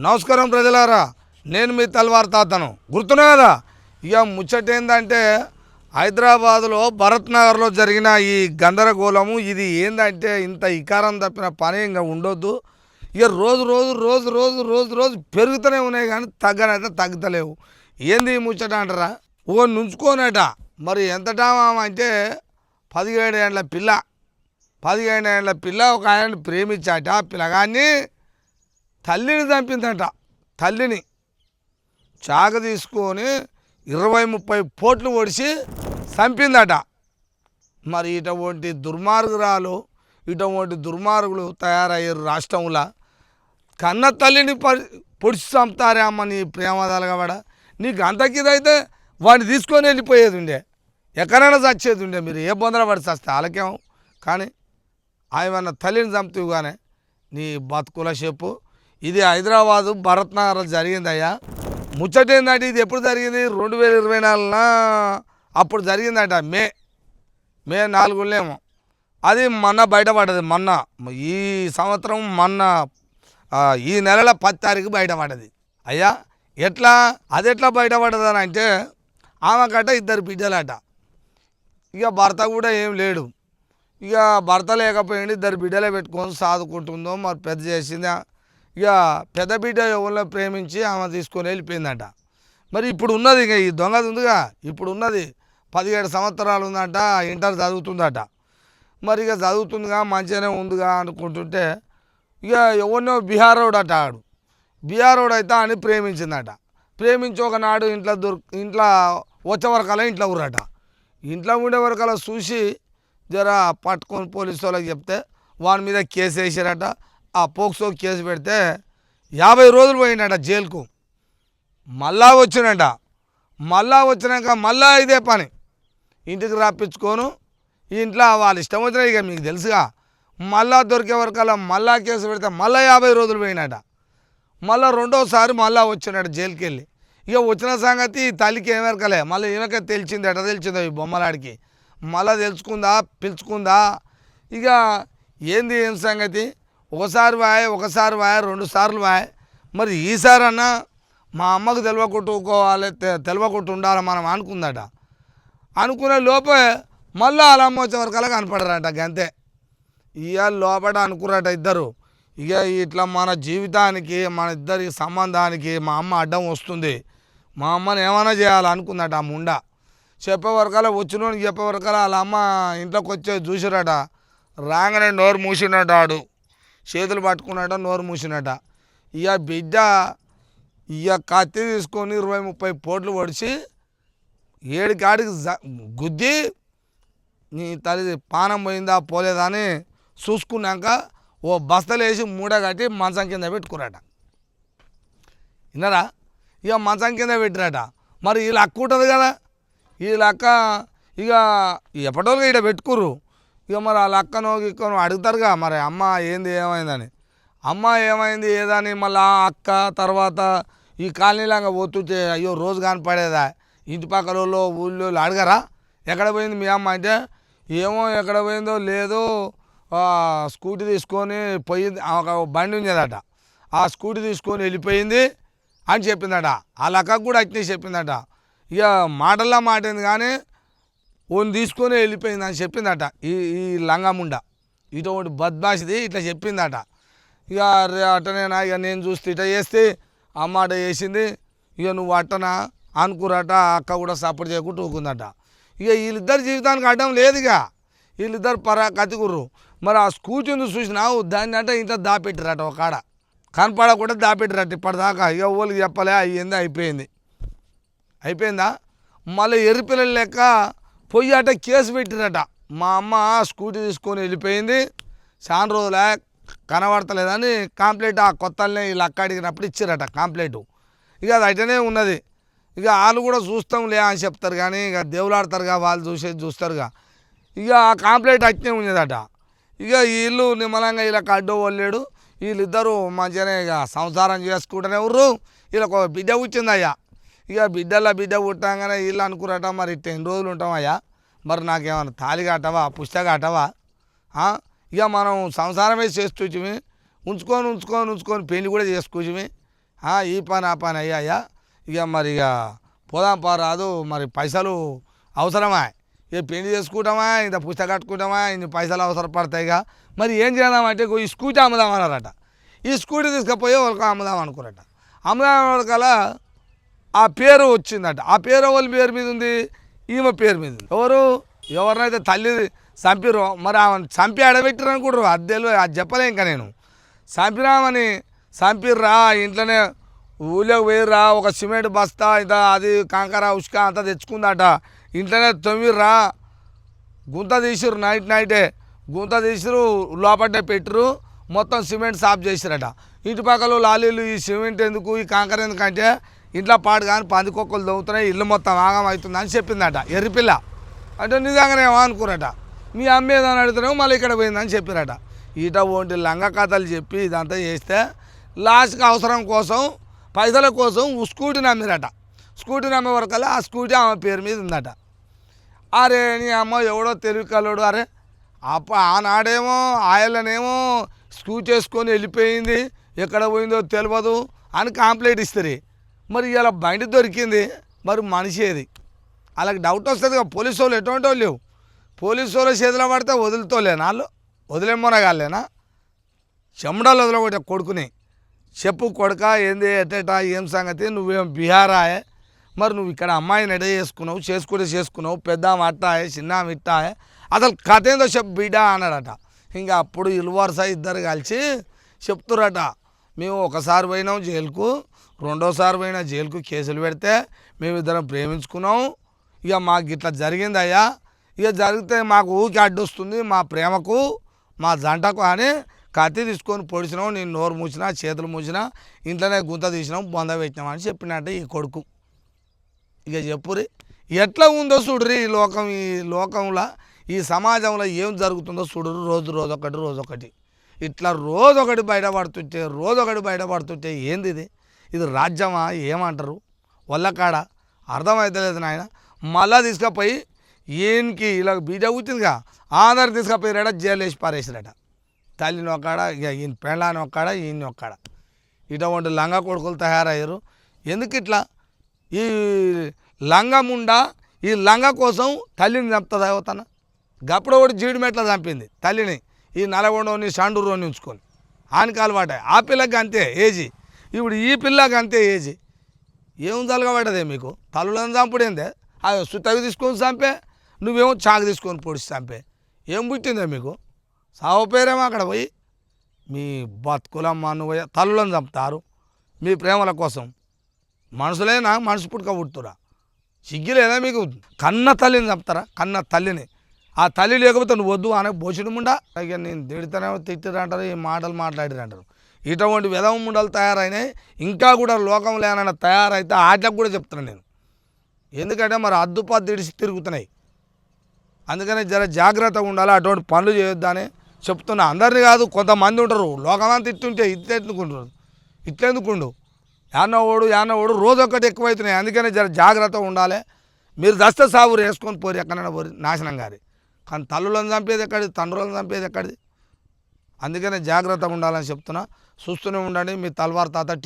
నమస్కారం ప్రజలారా, నేను మీ తల్వార్ తాతను. గుర్తున్నా కదా? ఇక ముచ్చట ఏంటంటే హైదరాబాదులో భరత్ నగర్లో జరిగిన ఈ గందరగోళము. ఇది ఏంటంటే ఇంత ఇకారం తప్పిన పని ఇంకా ఉండొద్దు. ఇక రోజు రోజు రోజు రోజు రోజు రోజు పెరుగుతూనే ఉన్నాయి కానీ తగ్గనైతే తగ్గుతలేవు. ఏంది ఈ ముచ్చట అంటారా? ఓ నుంచుకోనట. మరి ఎంతటా అంటే 17 ఏళ్ళ పిల్ల 15 ఏళ్ళ పిల్ల ఒక ఆయనని ప్రేమించాట. ఆ పిల్లగాన్ని తల్లిని చంపిందట. తల్లిని చాక తీసుకొని 20-30 పోట్లు పొడిచి చంపిందట. మరి ఇటువంటి దుర్మార్గురాలు, ఇటువంటి దుర్మార్గులు తయారయ్యారు రాష్ట్రంలో. కన్న తల్లిని పొడిచి చంపుతారే అమ్మ నీ ప్రేమదాలుగా వాడ. నీకు అంతకిదైతే వాడిని తీసుకొని వెళ్ళిపోయేది ఉండే, ఎక్కడైనా చచ్చేది ఉండే. మీరు ఏ బొందర పడి చస్తే వాళ్ళకేమో, కానీ ఆయన తల్లిని చంపుతూ కానీ నీ బతుకుల చెప్పు. ఇది హైదరాబాదు భరత్ నగర్లో జరిగిందయ్యా. ముచ్చట ఏంటంటే ఇది ఎప్పుడు జరిగింది? 2024 అప్పుడు జరిగిందట. మే 4 అది మొన్న బయటపడ్డది. మొన్న ఈ సంవత్సరం ఈ నెలల 10 తారీఖు బయటపడ్డది అయ్యా. అది ఎట్లా బయటపడ్డదని అంటే ఆమెకట 2 బిడ్డలట. ఇక భర్త కూడా ఏం లేడు. ఇక భర్త లేకపోయింది, 2 బిడ్డలే పెట్టుకొని సాదుకుంటుందో మరి పెద్ద చేసిందా. ఇక పెద్ద బిడ్డ ఎవరిలో ప్రేమించి ఆమె తీసుకొని వెళ్ళిపోయిందట. మరి ఇప్పుడు ఉన్నది ఇక ఈ దొంగది ఉందిగా, ఇప్పుడు ఉన్నది 17 సంవత్సరాలు ఉందట. ఇంటర్ చదువుతుందట. మరి ఇక చదువుతుందిగా, మంచిగానే ఉందిగా అనుకుంటుంటే ఇక ఎవరినో బీహారోడు అట. బీహారోడు అయితే అని ప్రేమించిందట. ప్రేమించి ఒకనాడు ఇంట్లో వచ్చే వరకల్లా ఇంట్లో ఊరట. ఇంట్లో ఉండే వరకల్లా చూసి జర పట్టుకొని పోలీసు వాళ్ళకి చెప్తే వాని మీద కేసు వేసారట. ఆ పోక్సో కేసు పెడితే 50 రోజులు పోయిందట జైలుకు. మళ్ళా వచ్చినట. మళ్ళా వచ్చినాక మళ్ళా ఇదే పని, ఇంటికి రప్పించుకోను ఇంట్లో వాళ్ళ ఇష్టం వచ్చినా. ఇక మీకు తెలుసుగా, మళ్ళా దొరికే వరకల్లా మళ్ళా కేసు పెడితే మళ్ళీ 50 రోజులు పోయినట. మళ్ళీ రెండోసారి మళ్ళా వచ్చినట్టు జైలుకి వెళ్ళి. ఇక వచ్చిన సంగతి తల్లికి ఏమెరకలే. మళ్ళీ ఈమెకే తెలిసింది. ఎట తెలిసిందో ఈ బొమ్మలాడికి. మళ్ళీ తెలుసుకుందా, పిలుచుకుందా. ఇక ఏంది ఏం సంగతి, ఒకసారి 2 సార్లు వాయ్. మరి ఈసారి అన్నా మా అమ్మకు తెలియకొట్టు ఉండాలి మనం అనుకుందట. అనుకునే లోపే మళ్ళీ అలా అమ్మ వచ్చే వరకల్లా కనపడరట. గంతే. ఇక లోపల అనుకున్నట ఇద్దరు. ఇక ఇట్లా మన జీవితానికి, మన ఇద్దరి సంబంధానికి మా అమ్మ అడ్డం వస్తుంది, మా అమ్మని ఏమైనా చేయాలనుకుందట. ఆ ముండ చెప్పే వరకల్లా వచ్చినోడికి చెప్పే వరకల్లా వాళ్ళ అమ్మ ఇంట్లోకి వచ్చే చూసిరట. రాగానే నోరు మూసినట. ఆడు చేతులు పట్టుకున్నట, నోరు మూసినట. ఇక బిడ్డ కత్తి తీసుకొని 20-30 పోట్లు పొడిచి 7 కాడికి గుద్ది నీ తల్లి పానం పోయిందా పోలేదా అని చూసుకున్నాక ఓ బస్తలు వేసి మూడ కట్టి మంచం కింద పెట్టుకురట. విన్నారా? ఇక మంచం కింద పెట్టిరట. మరి వీళ్ళ అక్క ఉంటుంది కదా, వీళ్ళ అక్క ఇక ఎప్పటివరకు ఇక్కడ పెట్టుకుర్రు. ఇక మరి వాళ్ళ అక్కనో ఇక్కనో అడుగుతారుగా, మరి అమ్మ ఏంది ఏమైందని. అమ్మ ఏమైంది ఏదని మళ్ళీ అక్క తర్వాత ఈ కాలనీలాగా పోతుంటే అయ్యో రోజు కనపడేదా, ఇంటి పక్కల వాళ్ళు ఊళ్ళో అడగరా ఎక్కడ పోయింది మీ అమ్మ అంటే, ఏమో ఎక్కడ పోయిందో లేదో స్కూటీ తీసుకొని పోయింది. ఒక బండి ఉండేదట, ఆ స్కూటీ తీసుకొని వెళ్ళిపోయింది అని చెప్పిందట. వాళ్ళ అక్కకు కూడా అట్నే చెప్పిందట. ఇక మాటల్లో మాటేంది కానీ ఓన్ తీసుకొని వెళ్ళిపోయింది అని చెప్పిందట. ఈ లంగముండ ఇటువంటి బద్మాషిది ఇట్లా చెప్పిందట. ఇక అట్టనేనా, ఇక నేను చూస్తే ఇట్లా చేస్తే అమ్మ అట చేసింది, ఇక నువ్వు అట్టనా అనుకురట. అక్క కూడా సపోర్ట్ చేయకుండా ఊకుందట. ఇక వీళ్ళిద్దరు జీవితానికి అడ్డం లేదు. ఇక వీళ్ళిద్దరు కతికుర్రు. మరి ఆ స్కూటీని చూసినావు, దాన్ని అంటే ఇంట్లో దాపెట్టిరట. ఒక కాడ కనపడకుండా దాపెట్టిరట ఇప్పటిదాకా. ఇక వాళ్ళకి చెప్పలే, అయ్యింది అయిపోయిందా. మళ్ళీ ఎర్రిపిల్లల లెక్క పోయి అట కేసు పెట్టిరట. మా అమ్మ స్కూటీ తీసుకొని వెళ్ళిపోయింది, చాలా రోజులే కనబడతలేదని కంప్లైంట్ ఆ కొత్తల్నే వీళ్ళు అక్క అడిగినప్పుడు ఇచ్చారట కంప్లైంట్. ఇక అది అటనే ఉన్నది. ఇక వాళ్ళు కూడా చూస్తాంలే అని చెప్తారు కానీ ఇక దేవులాడతారుగా, వాళ్ళు చూస్తారుగా. ఇక ఆ కంప్లైంట్ అట్నే ఉన్నదట. ఇక వీళ్ళు నిమ్మలంగా వీళ్ళకి అడ్డు వల్లేడు. వీళ్ళిద్దరూ మంచిగానే ఇక సంసారం చేసుకుంటూనే ఉర్రు. వీళ్ళకు బిడ్డ పుట్టిందయ్యా. ఇక బిడ్డ పుట్టంగానే వీళ్ళు అనుకురట, మరి 10 రోజులు ఉంటామయ్యా, మరి నాకేమన్నా తాళి కట్టవా, పుస్తక కట్టవా. ఇక మనం సంసారమే చేస్తూచిమి, ఉంచుకొని పెళ్లి కూడా చేసుకోవచ్చుమి. ఈ పని ఆ పని అయ్యాయా ఇక మరి ఇక పోదాం రాదు మరి పైసలు అవసరమా ఇక పెళ్లి చేసుకుంటామా ఇంత పుస్తకం కట్టుకుంటామా ఇన్ని పైసలు అవసరపడతాయిగా మరి ఏం చేద్దామంటే ఈ స్కూటీ అమ్ముదామన్నారట ఈ స్కూటీ తీసుకుపోయి వాళ్ళకి అమ్ముదాం అనుకున్నట అమ్ముదాం వాళ్ళకల్లా ఆ పేరు వచ్చిందట ఆ పేరు వాళ్ళ పేరు మీద ఉంది ఈమె పేరు మీద ఉంది ఎవరినైతే తల్లి చంపిరో మరి ఆమెను చంపి ఆడబెట్టిరు అనుకుంటారు అది చెప్పలే ఇంకా నేను చంపినామని చంపిర్రా ఇంట్లోనే ఊళ్ళోకి పోయిర్రా ఒక సిమెంట్ బస్తా ఇంత అది కంకర ఉసుక అంతా తెచ్చుకుందట ఇంట్లోనే తొమ్మిర్రా గుంత తీసిరు నైటే గుంత తీసిరు లోపటే పెట్టిరు మొత్తం సిమెంట్ సాఫ్ చేసిరట ఇంటి పక్కల లాలీలు ఈ సిమెంట్ ఎందుకు ఈ కంకర ఎందుకంటే ఇంట్లో పాడు కానీ పందికొక్కలు దవ్వుతున్నాయి ఇల్లు మొత్తం ఆగం అవుతుందని చెప్పిందట ఎర్రిపిల్ల అంటే నిజంగానే అనుకురట మీ అమ్మ ఏదని అడుగుతున్నావు మళ్ళీ ఇక్కడ పోయిందని చెప్పిరట ఈట ఒంటి లంగ కథలు చెప్పి ఇదంతా చేస్తే లాస్ట్కి అవసరం కోసం పైసల కోసం స్కూటీ నమ్మిరట స్కూటీ నమ్మే వరకల్లా ఆ స్కూటీ ఆమె పేరు మీద ఉందట అరే నీ అమ్మ ఎవడో తెలివి కలడు అరే ఆనాడేమో ఆయననేమో స్కూటీ చేసుకొని వెళ్ళిపోయింది ఎక్కడ పోయిందో తెలియదు అని కంప్లైంట్ ఇస్తారు మరి ఇలా బండి దొరికింది మరి మనిషి ఏది అలాగ డౌట్ వస్తుంది కదా పోలీసు వాళ్ళు ఎటువంటి వాళ్ళు లేవు పోలీసు వాళ్ళు చేతిలో పడితే వదులుతోలేనా వాళ్ళు వదిలేమోనగాలేనా చెమడాలు వదలగొట్టే కొడుకుని చెప్పు కొడుక ఏంది ఎట్టేటా ఏం సంగతి నువ్వేం బీహారాయే మరి నువ్వు ఇక్కడ అమ్మాయిని ఎడ చేసుకున్నావు పెద్ద అట్టాయే చిన్న ఇట్టాయే అసలు కథ ఏందో చెప్పు బిడ్డ అన్నాడట ఇంకా అప్పుడు ఇల్లువరస ఇద్దరు కలిసి చెప్తురట మేము ఒకసారి పోయినాం జైలుకు రెండోసారి పోయినా జైలుకు కేసులు పెడితే మేమిద్దరం ప్రేమించుకున్నాం ఇక మాకు ఇట్లా జరిగిందయ్యా ఇక జరిగితే మాకు ఊరికి అడ్డొస్తుంది మా ప్రేమకు మా జంటకు అని కత్తి తీసుకొని పొడిచినాం నేను నోరు మూసినా చేతులు మూసినా ఇంట్లోనే గుంత తీసినాం బొంద పెట్టినాం అని చెప్పినట్టు ఈ కొడుకు ఇక చెప్పురి ఎట్లా ఉందో చూడురి ఈ లోకంలో ఈ సమాజంలో ఏం జరుగుతుందో చూడరు రోజొకటి ఇట్లా రోజొకటి బయటపడుతుంటే ఏంది ఇది రాజ్యమా ఏమంటారు వల్లకాడ అర్థమవుతలేదు నాయన మళ్ళా తీసుకుపోయి ఈయనకి ఇలా బీజ కూర్చుందిగా ఆధార్ తీసుకుపోయిరాడ జైలు వేసి పారేసిరట తల్లిని ఒక్కాడ ఇక ఈయన పెళ్ళాన్ని ఒక్కాడ ఈయన్ని ఒక్కాడ ఇటువంటి లంగా కొడుకులు తయారయ్యారు ఎందుకు ఇట్లా ఈ లంగముండా ఈ లంగ కోసం తల్లిని చంపుతుంది అవుతాన గప్పుడు ఒకటి జీడిమెట్ల చంపింది తల్లిని ఈ నల్గొండని సండూరుని ఉంచుకొని ఆనికి అలవాటే ఆ పిల్లకి అంతే ఏజీ ఇప్పుడు ఈ పిల్లకి అంతే ఏజీ ఏం తలగబడ్డదే మీకు తల్లులను చంపుడేందే సుత్తవి తీసుకొని చంపే నువ్వేమో చాకు తీసుకొని పొడిచి చంపే ఏం పుట్టిందే మీకు సావు పేరేమో అక్కడ పోయి మీ బతుకులమ్మ నువ్వు తల్లులను చంపుతారు మీ ప్రేమల కోసం మనుషులేనా మనిషి పుట్టుక పుట్టురా సిగ్గులేదా మీకు కన్న తల్లిని చంపుతారా కన్న తల్లిని ఆ తల్లి లేకపోతే నువ్వు వద్దు అనే భోషుడు ముండా ఇక నేను తిడితేనే తిట్టిరంటారు ఈ మాటలు మాట్లాడిరంటారు ఇటువంటి విధవ ముండలు తయారైనాయి ఇంకా కూడా లోకంలో ఏమైనా తయారైతే ఆటలకు కూడా చెప్తున్నాను నేను ఎందుకంటే మరి అద్దుపద్దు ఇడిసి తిరుగుతున్నాయి అందుకనే జర జాగ్రత్తగా ఉండాలి అటువంటి పనులు చేయొద్దని చెప్తున్నా అందరినీ కాదు కొంతమంది ఉంటారు లోకమంతా ఇట్టుంటే ఇట్లెందుకుండు యానోడు రోజు ఒక్కటి ఎక్కువైతున్నాయి అందుకనే జర జాగ్రత్తగా ఉండాలి మీరు దస్త సాగురు వేసుకొని పోరు ఎక్కడైనా పోరు నాశనం గారి కానీ తల్లులను చంపేది ఎక్కడిది తండ్రులను చంపేది ఎక్కడిది అందుకనే జాగ్రత్తగా ఉండాలని చెప్తున్నా చూస్తూనే ఉండండి మీ తల్వార్ తాత టీవీ